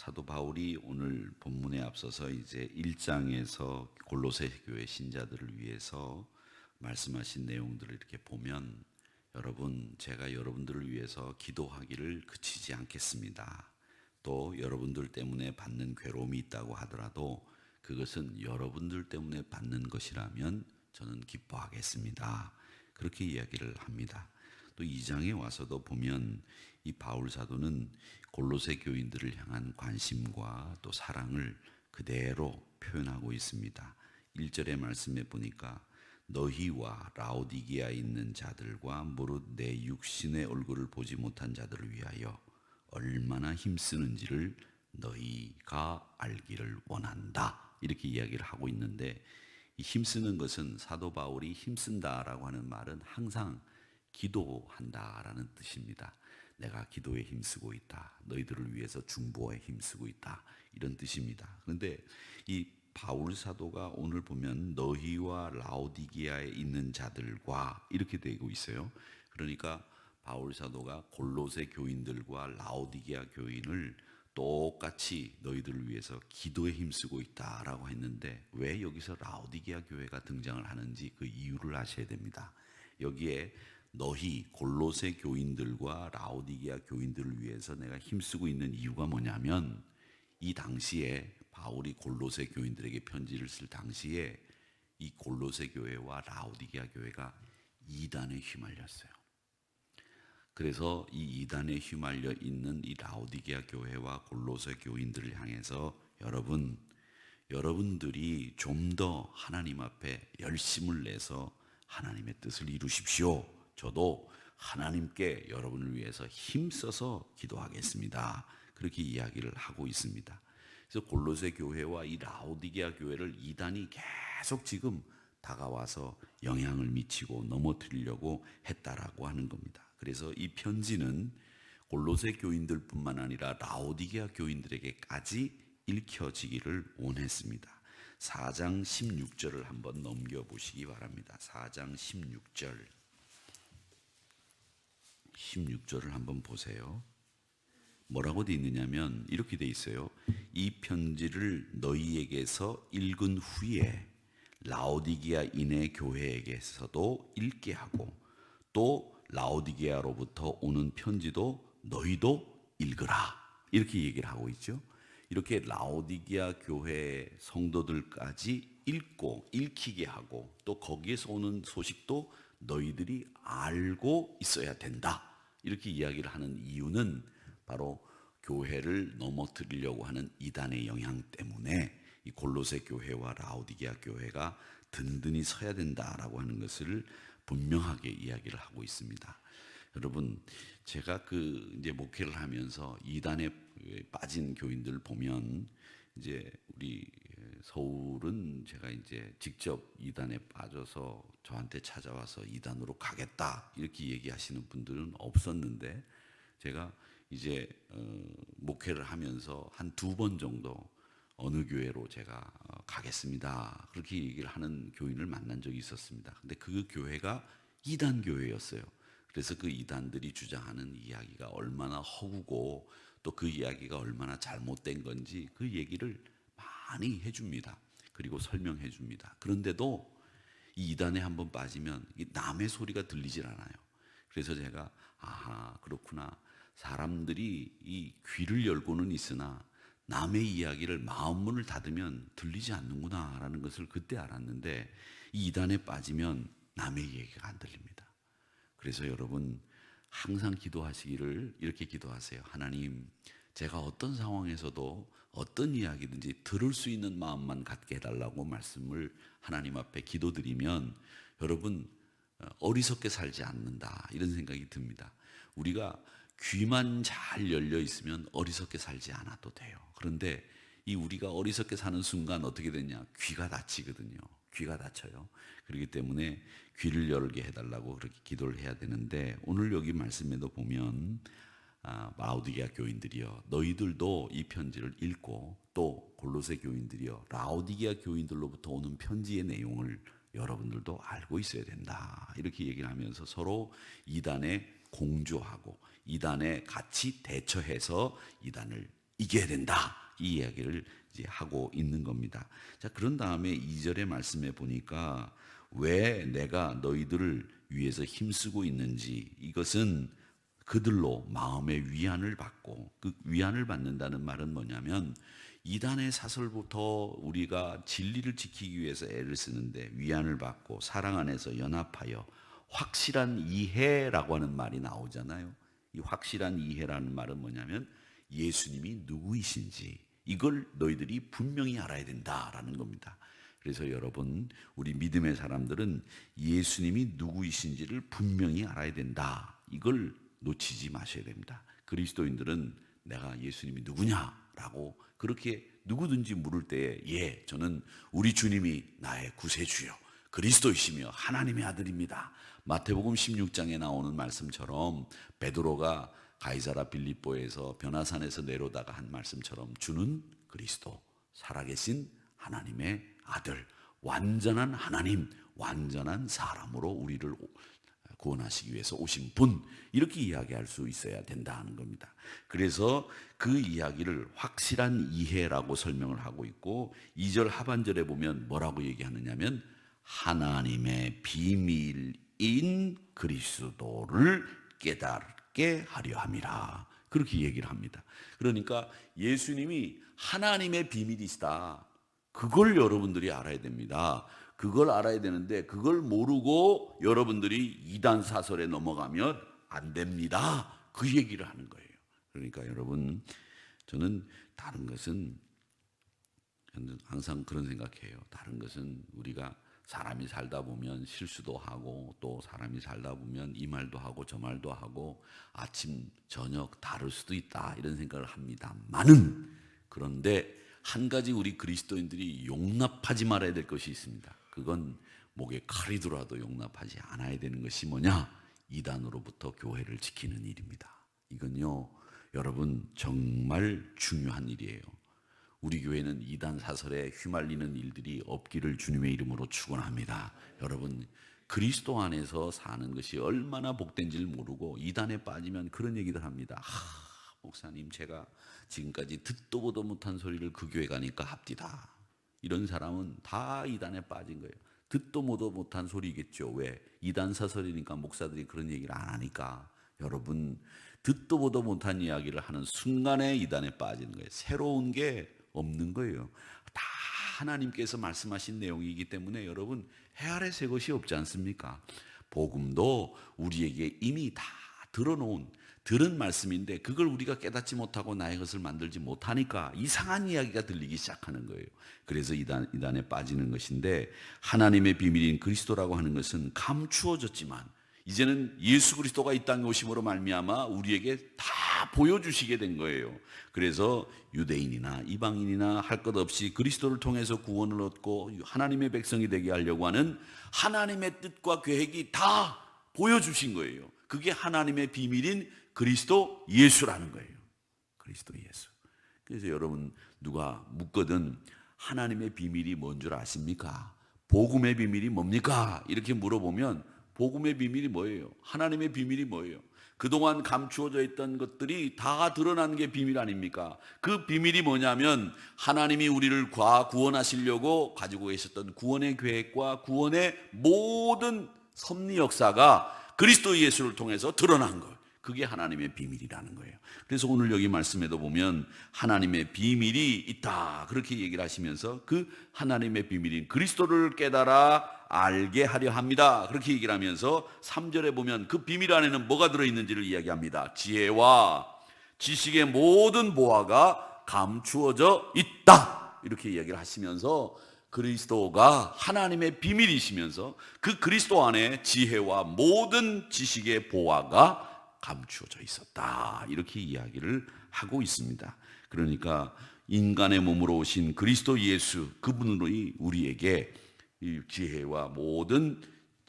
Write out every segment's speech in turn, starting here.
사도 바울이 오늘 본문에 앞서서 이제 1장에서 골로새 교회 신자들을 위해서 말씀하신 내용들을 이렇게 보면 여러분, 제가 여러분들을 위해서 기도하기를 그치지 않겠습니다. 또 여러분들 때문에 받는 괴로움이 있다고 하더라도 그것은 여러분들 때문에 받는 것이라면 저는 기뻐하겠습니다. 그렇게 이야기를 합니다. 또 2장에 와서도 보면 이 바울 사도는 골로새 교인들을 향한 관심과 또 사랑을 그대로 표현하고 있습니다. 1절의 말씀에 보니까 너희와 라오디게아에 있는 자들과 무릇 내 육신의 얼굴을 보지 못한 자들을 위하여 얼마나 힘쓰는지를 너희가 알기를 원한다. 이렇게 이야기를 하고 있는데, 이 힘쓰는 것은 사도 바울이 힘쓴다라고 하는 말은 항상 기도한다라는 뜻입니다. 내가 기도에 힘쓰고 있다. 너희들을 위해서 중보에 힘쓰고 있다. 이런 뜻입니다. 그런데 이 바울 사도가 오늘 보면 너희와 라오디게아에 있는 자들과 이렇게 되고 있어요. 그러니까 바울 사도가 골로새 교인들과 라오디게아 교인을 똑같이 너희들을 위해서 기도에 힘쓰고 있다라고 했는데, 왜 여기서 라오디게아 교회가 등장을 하는지 그 이유를 아셔야 됩니다. 여기에 너희 골로새 교인들과 라오디게아 교인들을 위해서 내가 힘쓰고 있는 이유가 뭐냐면, 이 당시에 바울이 골로새 교인들에게 편지를 쓸 당시에 이 골로새 교회와 라오디게아 교회가 이단에 휘말렸어요. 그래서 이 이단에 휘말려 있는 이 라오디게아 교회와 골로새 교인들을 향해서 여러분들이 좀 더 하나님 앞에 열심을 내서 하나님의 뜻을 이루십시오. 저도 하나님께 여러분을 위해서 힘써서 기도하겠습니다. 그렇게 이야기를 하고 있습니다. 그래서 골로새 교회와 이 라오디게아 교회를 이단이 계속 지금 다가와서 영향을 미치고 넘어뜨리려고 했다라고 하는 겁니다. 그래서 이 편지는 골로새 교인들뿐만 아니라 라오디게아 교인들에게까지 읽혀지기를 원했습니다. 4장 16절을 한번 넘겨보시기 바랍니다. 4장 16절을 한번 보세요. 뭐라고 돼 있느냐면 이렇게 돼 있어요. 이 편지를 너희에게서 읽은 후에 라오디게아인의 교회에게서도 읽게 하고, 또 라오디게아로부터 오는 편지도 너희도 읽으라. 이렇게 얘기를 하고 있죠. 이렇게 라오디게아 교회 성도들까지 읽히게 하고, 또 거기에서 오는 소식도 너희들이 알고 있어야 된다. 이렇게 이야기를 하는 이유는 바로 교회를 넘어뜨리려고 하는 이단의 영향 때문에 이 골로새 교회와 라오디게아 교회가 든든히 서야 된다라고 하는 것을 분명하게 이야기를 하고 있습니다. 여러분, 제가 이제 목회를 하면서 이단에 빠진 교인들 보면, 이제 우리 서울은 제가 이제 직접 이단에 빠져서 저한테 찾아와서 이단으로 가겠다 이렇게 얘기하시는 분들은 없었는데, 제가 이제 목회를 하면서 한 2번 정도 어느 교회로 제가 가겠습니다 그렇게 얘기를 하는 교인을 만난 적이 있었습니다. 근데 그 교회가 이단 교회였어요. 그래서 그 이단들이 주장하는 이야기가 얼마나 허구고 또 그 이야기가 얼마나 잘못된 건지 그 얘기를 많이 해줍니다. 그리고 설명해 줍니다. 그런데도 이 이단에 한번 빠지면 남의 소리가 들리질 않아요. 그래서 제가 그렇구나. 사람들이 이 귀를 열고는 있으나 남의 이야기를 마음문을 닫으면 들리지 않는구나 라는 것을 그때 알았는데, 이 이단에 빠지면 남의 얘기가 안 들립니다. 그래서 여러분, 항상 기도하시기를 이렇게 기도하세요. 하나님, 제가 어떤 상황에서도 어떤 이야기든지 들을 수 있는 마음만 갖게 해달라고 말씀을 하나님 앞에 기도드리면 여러분, 어리석게 살지 않는다 이런 생각이 듭니다. 우리가 귀만 잘 열려 있으면 어리석게 살지 않아도 돼요. 그런데 이 우리가 어리석게 사는 순간 어떻게 되냐? 귀가 닫히거든요. 귀가 닫혀요. 그렇기 때문에 귀를 열게 해달라고 그렇게 기도를 해야 되는데, 오늘 여기 말씀에도 보면 라오디게아 교인들이여 너희들도 이 편지를 읽고, 또 골로새 교인들이여 라오디게아 교인들로부터 오는 편지의 내용을 여러분들도 알고 있어야 된다 이렇게 얘기를 하면서 서로 이단에 공조하고 이단에 같이 대처해서 이단을 이겨야 된다. 이 이야기를 이제 하고 있는 겁니다. 자, 그런 다음에 2절의 말씀에 보니까 왜 내가 너희들을 위해서 힘쓰고 있는지, 이것은 그들로 마음의 위안을 받고, 그 위안을 받는다는 말은 뭐냐면 이단의 사설부터 우리가 진리를 지키기 위해서 애를 쓰는데 위안을 받고 사랑 안에서 연합하여 확실한 이해라고 하는 말이 나오잖아요. 이 확실한 이해라는 말은 뭐냐면 예수님이 누구이신지 이걸 너희들이 분명히 알아야 된다라는 겁니다. 그래서 여러분, 우리 믿음의 사람들은 예수님이 누구이신지를 분명히 알아야 된다. 이걸 놓치지 마셔야 됩니다. 그리스도인들은 내가 예수님이 누구냐라고 그렇게 누구든지 물을 때에 예, 저는 우리 주님이 나의 구세주요 그리스도이시며 하나님의 아들입니다. 마태복음 16장에 나오는 말씀처럼 베드로가 가이사라 빌립보에서 변화산에서 내려다가 한 말씀처럼 주는 그리스도, 살아계신 하나님의 아들, 완전한 하나님, 완전한 사람으로 우리를 구원하시기 위해서 오신 분, 이렇게 이야기할 수 있어야 된다는 겁니다. 그래서 그 이야기를 확실한 이해라고 설명을 하고 있고 2절 하반절에 보면 뭐라고 얘기하느냐면 하나님의 비밀인 그리스도를 깨닫게 하려 함이라, 그렇게 얘기를 합니다. 그러니까 예수님이 하나님의 비밀이시다, 그걸 여러분들이 알아야 됩니다. 그걸 알아야 되는데 그걸 모르고 여러분들이 이단 사설에 넘어가면 안 됩니다. 그 얘기를 하는 거예요. 그러니까 여러분, 저는 다른 것은 항상 그런 생각해요. 다른 것은 우리가 사람이 살다 보면 실수도 하고 또 사람이 살다 보면 이 말도 하고 저 말도 하고 아침 저녁 다를 수도 있다 이런 생각을 합니다만은, 그런데 한 가지 우리 그리스도인들이 용납하지 말아야 될 것이 있습니다. 그건 목에 칼이 들어와도 용납하지 않아야 되는 것이 뭐냐? 이단으로부터 교회를 지키는 일입니다. 이건요, 여러분 정말 중요한 일이에요. 우리 교회는 이단 사설에 휘말리는 일들이 없기를 주님의 이름으로 축원합니다. 여러분, 그리스도 안에서 사는 것이 얼마나 복된지를 모르고 이단에 빠지면 그런 얘기들 합니다. 목사님, 제가 지금까지 듣도 보도 못한 소리를 그 교회 가니까 합디다. 이런 사람은 다 이단에 빠진 거예요. 듣도 보도 못한 소리겠죠. 왜? 이단 사설이니까 목사들이 그런 얘기를 안 하니까. 여러분, 듣도 보도 못한 이야기를 하는 순간에 이단에 빠지는 거예요. 새로운 게 없는 거예요. 다 하나님께서 말씀하신 내용이기 때문에 여러분, 해 아래 새 것이 없지 않습니까? 복음도 우리에게 이미 다 들은 말씀인데 그걸 우리가 깨닫지 못하고 나의 것을 만들지 못하니까 이상한 이야기가 들리기 시작하는 거예요. 그래서 이단에 빠지는 것인데, 하나님의 비밀인 그리스도라고 하는 것은 감추어졌지만 이제는 예수 그리스도가 이 땅에 오심으로 말미암아 우리에게 다 보여주시게 된 거예요. 그래서 유대인이나 이방인이나 할 것 없이 그리스도를 통해서 구원을 얻고 하나님의 백성이 되게 하려고 하는 하나님의 뜻과 계획이 다 보여주신 거예요. 그게 하나님의 비밀인 그리스도 예수라는 거예요. 그리스도 예수. 그래서 여러분, 누가 묻거든 하나님의 비밀이 뭔 줄 아십니까? 복음의 비밀이 뭡니까? 이렇게 물어보면 복음의 비밀이 뭐예요? 하나님의 비밀이 뭐예요? 그동안 감추어져 있던 것들이 다 드러난 게 비밀 아닙니까? 그 비밀이 뭐냐면 하나님이 우리를 구원하시려고 가지고 계셨던 구원의 계획과 구원의 모든 섭리 역사가 그리스도 예수를 통해서 드러난 것, 그게 하나님의 비밀이라는 거예요. 그래서 오늘 여기 말씀에도 보면 하나님의 비밀이 있다, 그렇게 얘기를 하시면서 그 하나님의 비밀인 그리스도를 깨달아 알게 하려 합니다, 그렇게 얘기를 하면서 3절에 보면 그 비밀 안에는 뭐가 들어있는지를 이야기합니다. 지혜와 지식의 모든 보화가 감추어져 있다, 이렇게 이야기를 하시면서 그리스도가 하나님의 비밀이시면서 그 그리스도 안에 지혜와 모든 지식의 보화가 감추어져 있었다, 이렇게 이야기를 하고 있습니다. 그러니까 인간의 몸으로 오신 그리스도 예수, 그분으로 우리에게 이 지혜와 모든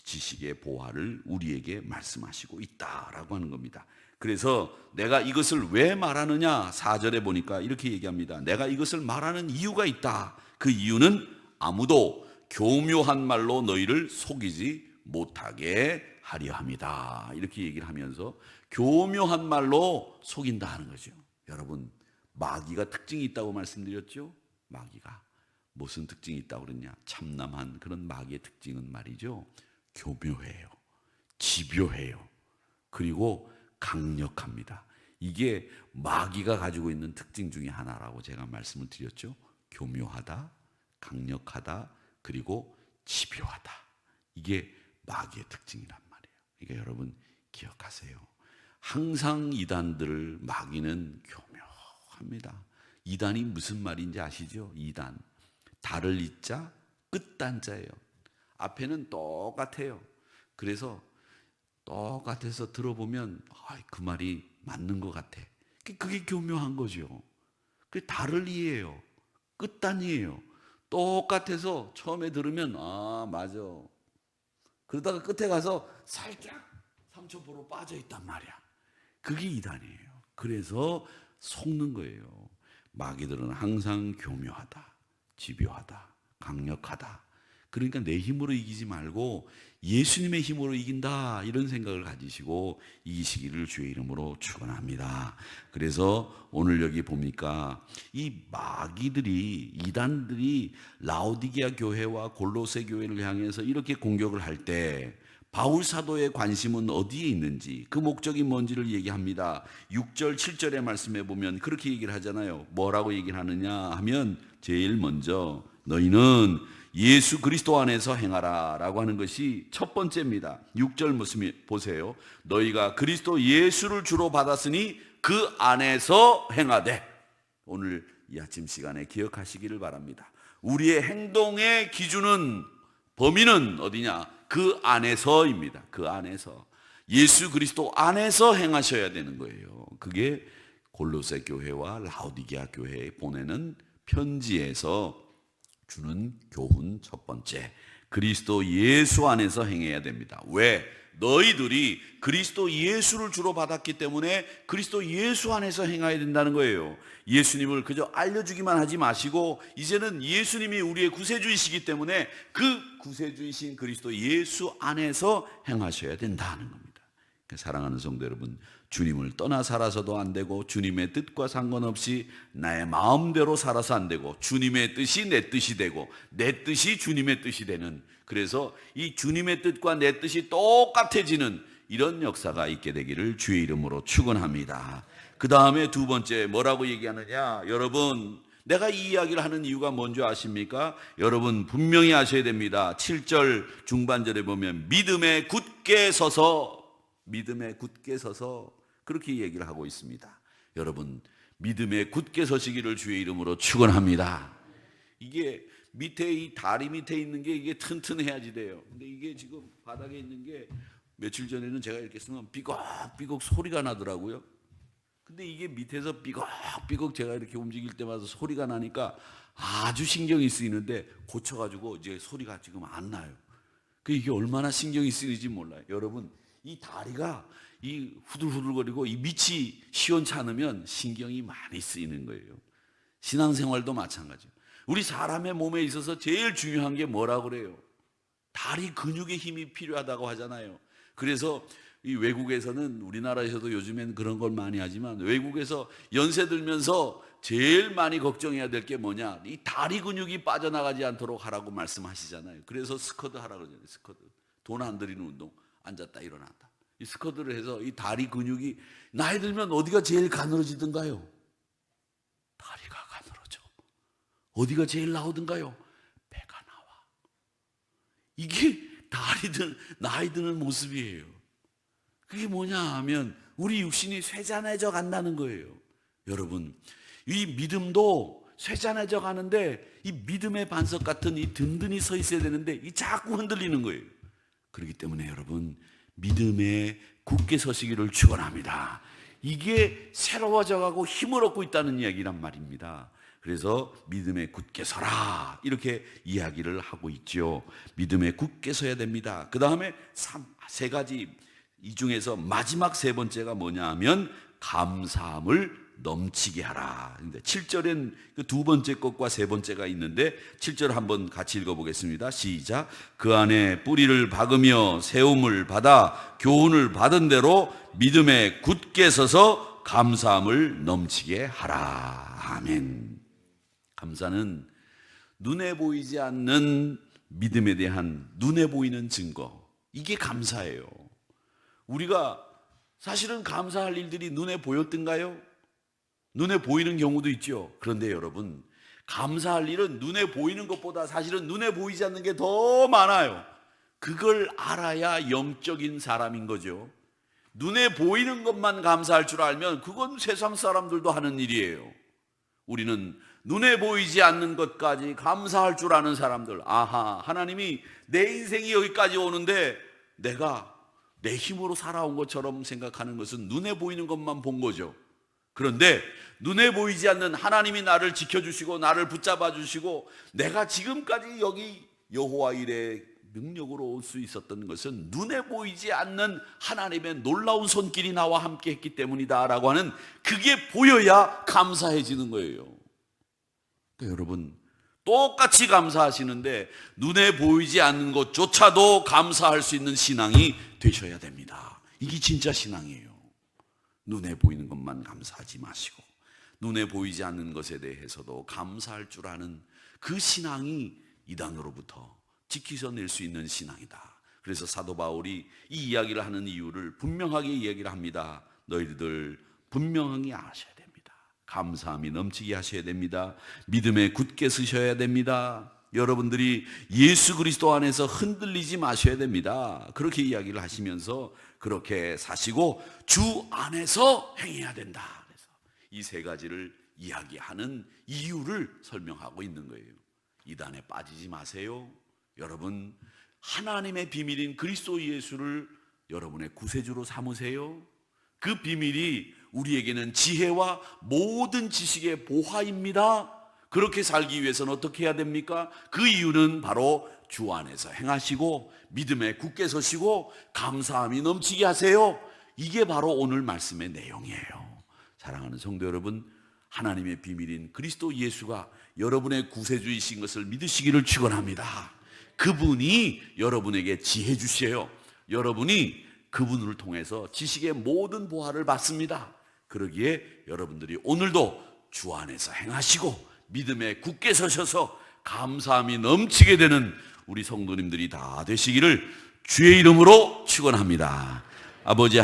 지식의 보화를 우리에게 말씀하시고 있다라고 하는 겁니다. 그래서 내가 이것을 왜 말하느냐, 4절에 보니까 이렇게 얘기합니다. 내가 이것을 말하는 이유가 있다. 그 이유는 아무도 교묘한 말로 너희를 속이지 못하게 하려 함이다, 이렇게 얘기를 하면서 교묘한 말로 속인다 하는 거죠. 여러분, 마귀가 특징이 있다고 말씀드렸죠. 마귀가 무슨 특징이 있다고 그러냐? 참남한 그런 마귀의 특징은 말이죠, 교묘해요, 집요해요, 그리고 강력합니다. 이게 마귀가 가지고 있는 특징 중에 하나라고 제가 말씀을 드렸죠. 교묘하다, 강력하다, 그리고 집요하다. 이게 마귀의 특징이란 말이에요. 그러니까 여러분 기억하세요. 항상 이단들을 마귀는 교묘합니다. 이단이 무슨 말인지 아시죠? 이단, 달을 이자 끝단자예요. 앞에는 똑같아요. 그래서 똑같아서 들어보면 그 말이 맞는 것 같아. 그게 교묘한 거죠. 그게 달을 이해해요. 끝단이에요. 똑같아서 처음에 들으면 맞아. 그러다가 끝에 가서 살짝 삼천포로 빠져 있단 말이야. 그게 이단이에요. 그래서 속는 거예요. 마귀들은 항상 교묘하다, 집요하다, 강력하다. 그러니까 내 힘으로 이기지 말고 예수님의 힘으로 이긴다, 이런 생각을 가지시고 이기시기를 주의 이름으로 축원합니다. 그래서 오늘 여기 보니까 이 마귀들이, 이단들이 라오디게아 교회와 골로새 교회를 향해서 이렇게 공격을 할 때 바울 사도의 관심은 어디에 있는지, 그 목적이 뭔지를 얘기합니다. 6절 7절의 말씀에 보면 그렇게 얘기를 하잖아요. 뭐라고 얘기를 하느냐 하면 제일 먼저 너희는 예수 그리스도 안에서 행하라 라고 하는 것이 첫 번째입니다. 6절 말씀 보세요. 너희가 그리스도 예수를 주로 받았으니 그 안에서 행하되. 오늘 이 아침 시간에 기억하시기를 바랍니다. 우리의 행동의 기준은, 범위는 어디냐? 그 안에서입니다. 그 안에서, 예수 그리스도 안에서 행하셔야 되는 거예요. 그게 골로새 교회와 라오디게아 교회에 보내는 편지에서 주는 교훈 첫 번째, 그리스도 예수 안에서 행해야 됩니다. 왜? 너희들이 그리스도 예수를 주로 받았기 때문에 그리스도 예수 안에서 행해야 된다는 거예요. 예수님을 그저 알려주기만 하지 마시고 이제는 예수님이 우리의 구세주이시기 때문에 그 구세주이신 그리스도 예수 안에서 행하셔야 된다는 겁니다. 사랑하는 성도 여러분, 주님을 떠나 살아서도 안 되고 주님의 뜻과 상관없이 나의 마음대로 살아서 안 되고 주님의 뜻이 내 뜻이 되고 내 뜻이 주님의 뜻이 되는, 그래서 이 주님의 뜻과 내 뜻이 똑같아지는 이런 역사가 있게 되기를 주의 이름으로 축원합니다. 그 다음에 두 번째 뭐라고 얘기하느냐? 여러분, 내가 이 이야기를 하는 이유가 뭔지 아십니까? 여러분 분명히 아셔야 됩니다. 7절 중반절에 보면 믿음에 굳게 서서, 믿음에 굳게 서서 그렇게 얘기를 하고 있습니다. 여러분 믿음에 굳게 서시기를 주의 이름으로 축원합니다. 이게 밑에, 이 다리 밑에 있는 게 이게 튼튼해야지 돼요. 근데 이게 지금 바닥에 있는 게 며칠 전에는 제가 이렇게 쓰면 삐걱삐걱 소리가 나더라고요. 근데 이게 밑에서 삐걱삐걱 제가 이렇게 움직일 때마다 소리가 나니까 아주 신경이 쓰이는데 고쳐가지고 이제 소리가 지금 안 나요. 이게 얼마나 신경이 쓰이는지 몰라요. 여러분 이 다리가 이 후들후들거리고 이 밑이 시원찮으면 신경이 많이 쓰이는 거예요. 신앙생활도 마찬가지예요. 우리 사람의 몸에 있어서 제일 중요한 게 뭐라고 그래요? 다리 근육의 힘이 필요하다고 하잖아요. 그래서 이 외국에서는, 우리나라에서도 요즘엔 그런 걸 많이 하지만 외국에서 연세 들면서 제일 많이 걱정해야 될 게 뭐냐? 이 다리 근육이 빠져나가지 않도록 하라고 말씀하시잖아요. 그래서 스쿼트 하라고 그러잖아요. 스쿼트. 돈 안 들이는 운동. 앉았다 일어났다. 이 스쿼트를 해서 이 다리 근육이, 나이 들면 어디가 제일 가늘어지던가요? 다리가 가늘어져. 어디가 제일 나오던가요? 배가 나와. 이게 나이 드는 모습이에요. 그게 뭐냐 하면 우리 육신이 쇠잔해져 간다는 거예요. 여러분 이 믿음도 쇠잔해져 가는데 이 믿음의 반석 같은 이 든든히 서 있어야 되는데 이 자꾸 흔들리는 거예요. 그렇기 때문에 여러분 믿음에 굳게 서시기를 축원합니다. 이게 새로워져 가고 힘을 얻고 있다는 이야기란 말입니다. 그래서 믿음에 굳게 서라 이렇게 이야기를 하고 있죠. 믿음에 굳게 서야 됩니다. 그 다음에 세 가지, 이 중에서 마지막 세 번째가 뭐냐 하면 감사함을 넘치게 하라. 근데 7절엔 그 두 번째 것과 세 번째가 있는데 7절 한번 같이 읽어보겠습니다. 시작. 그 안에 뿌리를 박으며 세움을 받아 교훈을 받은 대로 믿음에 굳게 서서 감사함을 넘치게 하라. 아멘. 감사는 눈에 보이지 않는 믿음에 대한 눈에 보이는 증거, 이게 감사예요. 우리가 사실은 감사할 일들이 눈에 보였던가요? 눈에 보이는 경우도 있죠. 그런데 여러분, 감사할 일은 눈에 보이는 것보다 사실은 눈에 보이지 않는 게 더 많아요. 그걸 알아야 영적인 사람인 거죠. 눈에 보이는 것만 감사할 줄 알면 그건 세상 사람들도 하는 일이에요. 우리는 눈에 보이지 않는 것까지 감사할 줄 아는 사람들. 아하, 하나님이 내 인생이 여기까지 오는데 내가 내 힘으로 살아온 것처럼 생각하는 것은 눈에 보이는 것만 본 거죠. 그런데 눈에 보이지 않는 하나님이 나를 지켜주시고 나를 붙잡아 주시고 내가 지금까지 여기 여호와 일의 능력으로 올 수 있었던 것은 눈에 보이지 않는 하나님의 놀라운 손길이 나와 함께 했기 때문이다 라고 하는, 그게 보여야 감사해지는 거예요. 그러니까 여러분, 똑같이 감사하시는데 눈에 보이지 않는 것조차도 감사할 수 있는 신앙이 되셔야 됩니다. 이게 진짜 신앙이에요. 눈에 보이는 것만 감사하지 마시고 눈에 보이지 않는 것에 대해서도 감사할 줄 아는 그 신앙이 이단으로부터 지키셔낼 수 있는 신앙이다. 그래서 사도 바울이 이 이야기를 하는 이유를 분명하게 이야기를 합니다. 너희들 분명하게 아셔야 됩니다. 감사함이 넘치게 하셔야 됩니다. 믿음에 굳게 서셔야 됩니다. 여러분들이 예수 그리스도 안에서 흔들리지 마셔야 됩니다. 그렇게 이야기를 하시면서 그렇게 사시고 주 안에서 행해야 된다. 그래서 이 세 가지를 이야기하는 이유를 설명하고 있는 거예요. 이단에 빠지지 마세요. 여러분, 하나님의 비밀인 그리스도 예수를 여러분의 구세주로 삼으세요. 그 비밀이 우리에게는 지혜와 모든 지식의 보화입니다. 그렇게 살기 위해서는 어떻게 해야 됩니까? 그 이유는 바로 주 안에서 행하시고 믿음에 굳게 서시고 감사함이 넘치게 하세요. 이게 바로 오늘 말씀의 내용이에요. 사랑하는 성도 여러분, 하나님의 비밀인 그리스도 예수가 여러분의 구세주이신 것을 믿으시기를 축원합니다. 그분이 여러분에게 지혜 주세요. 여러분이 그분을 통해서 지식의 모든 보화를 받습니다. 그러기에 여러분들이 오늘도 주 안에서 행하시고 믿음에 굳게 서셔서 감사함이 넘치게 되는 우리 성도님들이 다 되시기를 주의 이름으로 축원합니다. 아버지